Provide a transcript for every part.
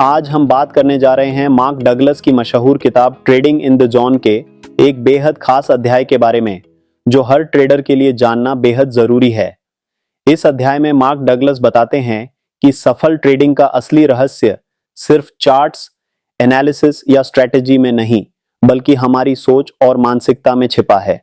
आज हम बात करने जा रहे हैं मार्क डगलस की मशहूर किताब ट्रेडिंग इन द जोन के एक बेहद खास अध्याय के बारे में, जो हर ट्रेडर के लिए जानना बेहद जरूरी है। इस अध्याय में मार्क डगलस बताते हैं कि सफल ट्रेडिंग का असली रहस्य सिर्फ चार्ट्स, एनालिसिस या स्ट्रेटेजी में नहीं, बल्कि हमारी सोच और मानसिकता में छिपा है।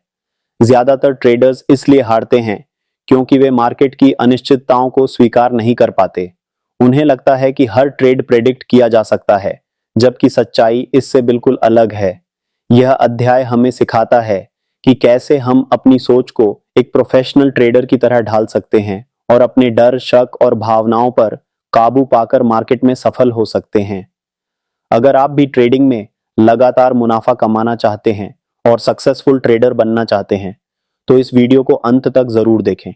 ज्यादातर ट्रेडर्स इसलिए हारते हैं क्योंकि वे मार्केट की अनिश्चितताओं को स्वीकार नहीं कर पाते। उन्हें लगता है कि हर ट्रेड प्रेडिक्ट किया जा सकता है, जबकि सच्चाई इससे बिल्कुल अलग है। यह अध्याय हमें सिखाता है कि कैसे हम अपनी सोच को एक प्रोफेशनल ट्रेडर की तरह ढाल सकते हैं और अपने डर, शक और भावनाओं पर काबू पाकर मार्केट में सफल हो सकते हैं। अगर आप भी ट्रेडिंग में लगातार मुनाफा कमाना चाहते हैं और सक्सेसफुल ट्रेडर बनना चाहते हैं, तो इस वीडियो को अंत तक जरूर देखें।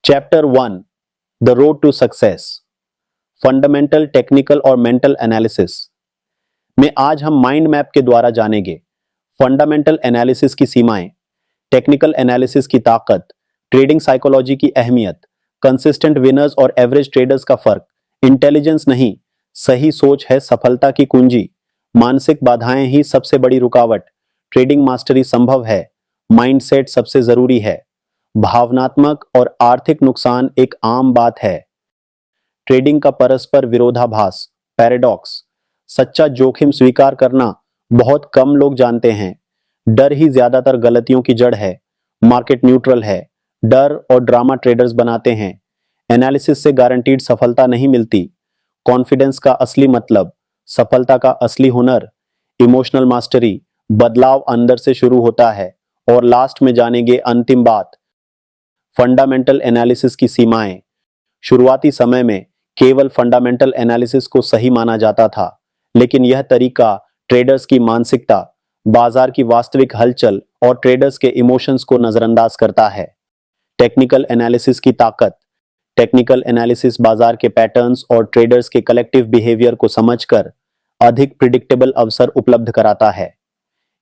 Chapter 1, the road to success, fundamental, technical और मेंटल एनालिसिस में आज हम माइंड मैप के द्वारा जानेंगे फंडामेंटल एनालिसिस की सीमाएं, टेक्निकल एनालिसिस की ताकत, ट्रेडिंग साइकोलॉजी की अहमियत, कंसिस्टेंट विनर्स और एवरेज ट्रेडर्स का फर्क, इंटेलिजेंस नहीं, सही सोच है सफलता की कुंजी, मानसिक बाधाएं ही सबसे बड़ी रुकावट, ट्रेडिंग मास्टरी संभव है, माइंडसेट सबसे जरूरी है, भावनात्मक और आर्थिक नुकसान एक आम बात है, ट्रेडिंग का परस्पर विरोधाभास, पैराडॉक्स, सच्चा जोखिम स्वीकार करना बहुत कम लोग जानते हैं, डर ही ज्यादातर गलतियों की जड़ है, मार्केट न्यूट्रल है, डर और ड्रामा ट्रेडर्स बनाते हैं, एनालिसिस से गारंटीड सफलता नहीं मिलती, कॉन्फिडेंस का असली मतलब, सफलता का असली हुनर, इमोशनल मास्टरी, बदलाव अंदर से शुरू होता है, और लास्ट में जानेंगे अंतिम बात, फंडामेंटल एनालिसिस की सीमाएं। शुरुआती समय में केवल फंडामेंटल एनालिसिस को सही माना जाता था, लेकिन यह तरीका ट्रेडर्स की मानसिकता, बाजार की वास्तविक हलचल और ट्रेडर्स के इमोशंस को नजरअंदाज करता है। टेक्निकल एनालिसिस की ताकत, टेक्निकल एनालिसिस बाजार के पैटर्न्स और ट्रेडर्स के कलेक्टिव बिहेवियर को समझकर अधिक प्रिडिक्टेबल अवसर उपलब्ध कराता है।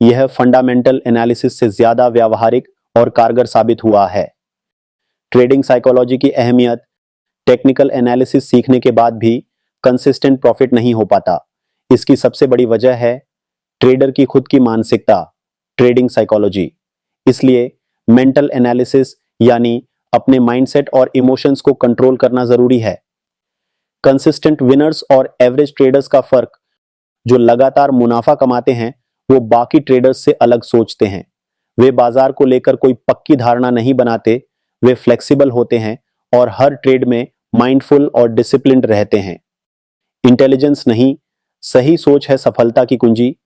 यह फंडामेंटल एनालिसिस से ज्यादा व्यावहारिक और कारगर साबित हुआ है। ट्रेडिंग साइकोलॉजी की अहमियत, टेक्निकल एनालिसिस सीखने के बाद भी कंसिस्टेंट प्रॉफिट नहीं हो पाता। इसकी सबसे बड़ी वजह है ट्रेडर की खुद की मानसिकता, ट्रेडिंग साइकोलॉजी। इसलिए मेंटल एनालिसिस यानी अपने माइंडसेट और इमोशंस को कंट्रोल करना जरूरी है। कंसिस्टेंट विनर्स और एवरेज ट्रेडर्स का फर्क, जो लगातार मुनाफा कमाते हैं, वो बाकी ट्रेडर्स से अलग सोचते हैं। वे बाजार को लेकर कोई पक्की धारणा नहीं बनाते, वे फ्लेक्सिबल होते हैं और हर ट्रेड में माइंडफुल और डिसिप्लिन्ड रहते हैं। इंटेलिजेंस नहीं, सही सोच है सफलता की कुंजी।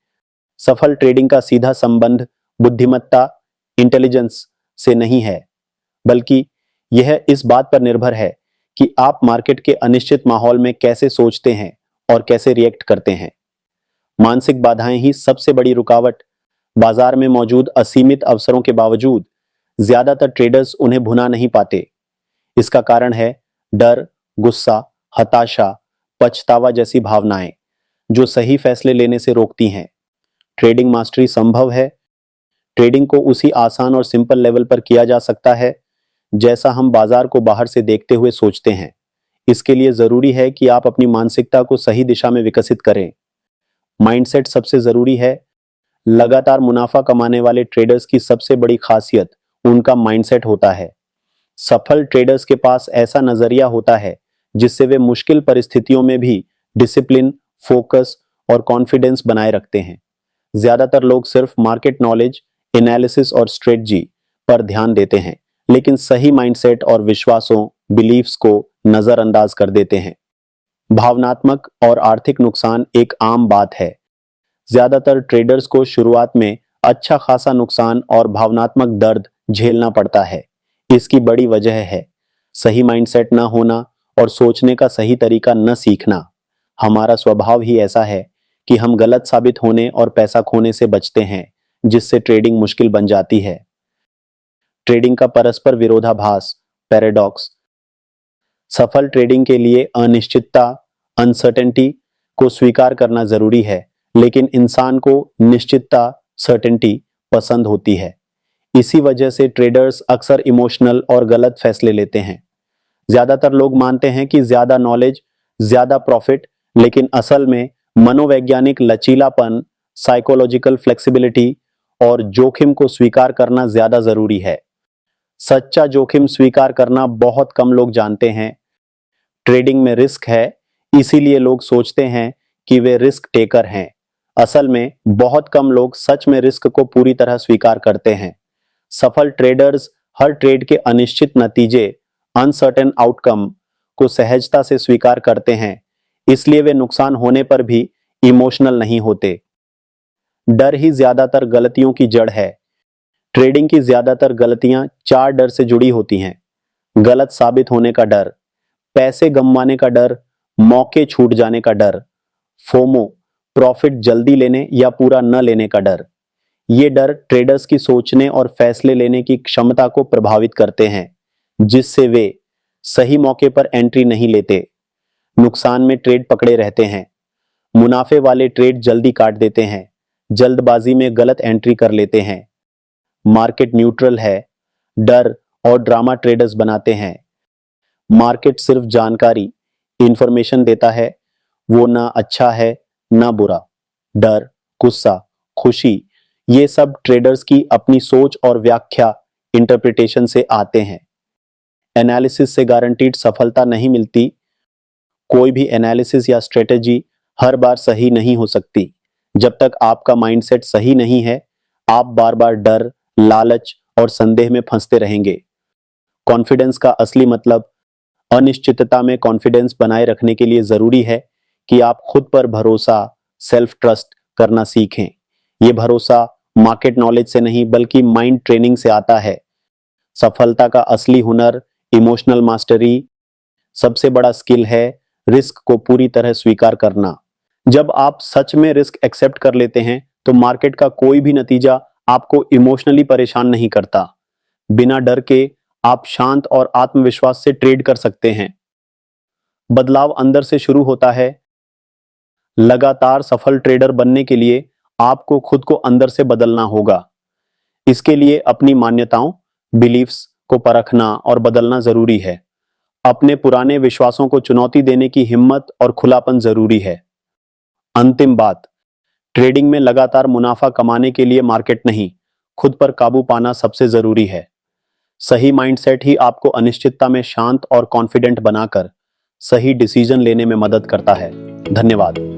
सफल ट्रेडिंग का सीधा संबंध बुद्धिमत्ता, इंटेलिजेंस से नहीं है, बल्कि यह इस बात पर निर्भर है कि आप मार्केट के अनिश्चित माहौल में कैसे सोचते हैं और कैसे रिएक्ट करते हैं। मानसिक बाधाएं ही सबसे बड़ी रुकावट। बाजार में मौजूद असीमित अवसरों के बावजूद ज्यादातर ट्रेडर्स उन्हें भुना नहीं पाते। इसका कारण है डर, गुस्सा, हताशा, पछतावा जैसी भावनाएं, जो सही फैसले लेने से रोकती हैं। ट्रेडिंग मास्टरी संभव है। ट्रेडिंग को उसी आसान और सिंपल लेवल पर किया जा सकता है जैसा हम बाजार को बाहर से देखते हुए सोचते हैं। इसके लिए जरूरी है कि आप अपनी मानसिकता को सही दिशा में विकसित करें। माइंडसेट सबसे जरूरी है। लगातार मुनाफा कमाने वाले ट्रेडर्स की सबसे बड़ी खासियत उनका माइंडसेट होता है। सफल ट्रेडर्स के पास ऐसा नजरिया होता है जिससे वे मुश्किल परिस्थितियों में भी डिसिप्लिन, फोकस और कॉन्फिडेंस बनाए रखते हैं। ज्यादातर लोग सिर्फ मार्केट नॉलेज, एनालिसिस और स्ट्रेटजी पर ध्यान देते हैं, लेकिन सही माइंडसेट और विश्वासों, बिलीफ्स को नजरअंदाज कर देते हैं। भावनात्मक और आर्थिक नुकसान एक आम बात है। ज्यादातर ट्रेडर्स को शुरुआत में अच्छा खासा नुकसान और भावनात्मक दर्द झेलना पड़ता है। इसकी बड़ी वजह है सही माइंडसेट न होना और सोचने का सही तरीका न सीखना। हमारा स्वभाव ही ऐसा है कि हम गलत साबित होने और पैसा खोने से बचते हैं, जिससे ट्रेडिंग मुश्किल बन जाती है। ट्रेडिंग का परस्पर विरोधाभास, पैराडॉक्स। सफल ट्रेडिंग के लिए अनिश्चितता, अनसर्टेनिटी को स्वीकार करना जरूरी है, लेकिन इंसान को निश्चितता, सर्टेनिटी पसंद होती है। इसी वजह से ट्रेडर्स अक्सर इमोशनल और गलत फैसले लेते हैं। ज्यादातर लोग मानते हैं कि ज्यादा नॉलेज, ज्यादा प्रॉफिट लेकिन असल में मनोवैज्ञानिक लचीलापन, साइकोलॉजिकल फ्लेक्सिबिलिटी और जोखिम को स्वीकार करना ज्यादा जरूरी है। सच्चा जोखिम स्वीकार करना बहुत कम लोग जानते हैं। ट्रेडिंग में रिस्क है, इसीलिए लोग सोचते हैं कि वे रिस्क टेकर हैं। असल में बहुत कम लोग सच में रिस्क को पूरी तरह स्वीकार करते हैं। सफल ट्रेडर्स हर ट्रेड के अनिश्चित नतीजे, अनसर्टेन आउटकम को सहजता से स्वीकार करते हैं, इसलिए वे नुकसान होने पर भी इमोशनल नहीं होते। डर ही ज्यादातर गलतियों की जड़ है। ट्रेडिंग की ज्यादातर गलतियां 4 डर से जुड़ी होती हैं। गलत साबित होने का डर, पैसे गंवाने का डर, मौके छूट जाने का डर, फोमो, प्रॉफिट जल्दी लेने या पूरा न लेने का डर। ये डर ट्रेडर्स की सोचने और फैसले लेने की क्षमता को प्रभावित करते हैं, जिससे वे सही मौके पर एंट्री नहीं लेते, नुकसान में ट्रेड पकड़े रहते हैं। मुनाफे वाले ट्रेड जल्दी काट देते हैं, जल्दबाजी में गलत एंट्री कर लेते हैं। मार्केट न्यूट्रल है, डर और ड्रामा ट्रेडर्स बनाते हैं। मार्केट सिर्फ जानकारी, इंफॉर्मेशन देता है, वो ना अच्छा है ना बुरा। डर, गुस्सा, खुशी, ये सब ट्रेडर्स की अपनी सोच और व्याख्या, इंटरप्रिटेशन से आते हैं। एनालिसिस से गारंटीड सफलता नहीं मिलती। कोई भी एनालिसिस या स्ट्रेटेजी हर बार सही नहीं हो सकती। जब तक आपका माइंडसेट सही नहीं है, आप बार बार डर, लालच और संदेह में फंसते रहेंगे। कॉन्फिडेंस का असली मतलब अनिश्चितता में कॉन्फिडेंस बनाए रखने के लिए जरूरी है कि आप खुद पर भरोसा, सेल्फ ट्रस्ट करना सीखें। यह भरोसा मार्केट नॉलेज से नहीं बल्कि माइंड ट्रेनिंग से आता है। सफलता का असली हुनर, इमोशनल मास्टरी, सबसे बड़ा स्किल है रिस्क को पूरी तरह स्वीकार करना। जब आप सच में रिस्क एक्सेप्ट कर लेते हैं तो मार्केट का कोई भी नतीजा आपको इमोशनली परेशान नहीं करता। बिना डर के आप शांत और आत्मविश्वास से ट्रेड कर सकते हैं। बदलाव अंदर से शुरू होता है। लगातार सफल ट्रेडर बनने के लिए आपको खुद को अंदर से बदलना होगा। इसके लिए अपनी मान्यताओं, बिलीफ्स को परखना और बदलना जरूरी है। अपने पुराने विश्वासों को चुनौती देने की हिम्मत और खुलापन जरूरी है। अंतिम बात, ट्रेडिंग में लगातार मुनाफा कमाने के लिए मार्केट नहीं, खुद पर काबू पाना सबसे जरूरी है। सही माइंडसेट ही आपको अनिश्चितता में शांत और कॉन्फिडेंट बनाकर सही डिसीजन लेने में मदद करता है। धन्यवाद।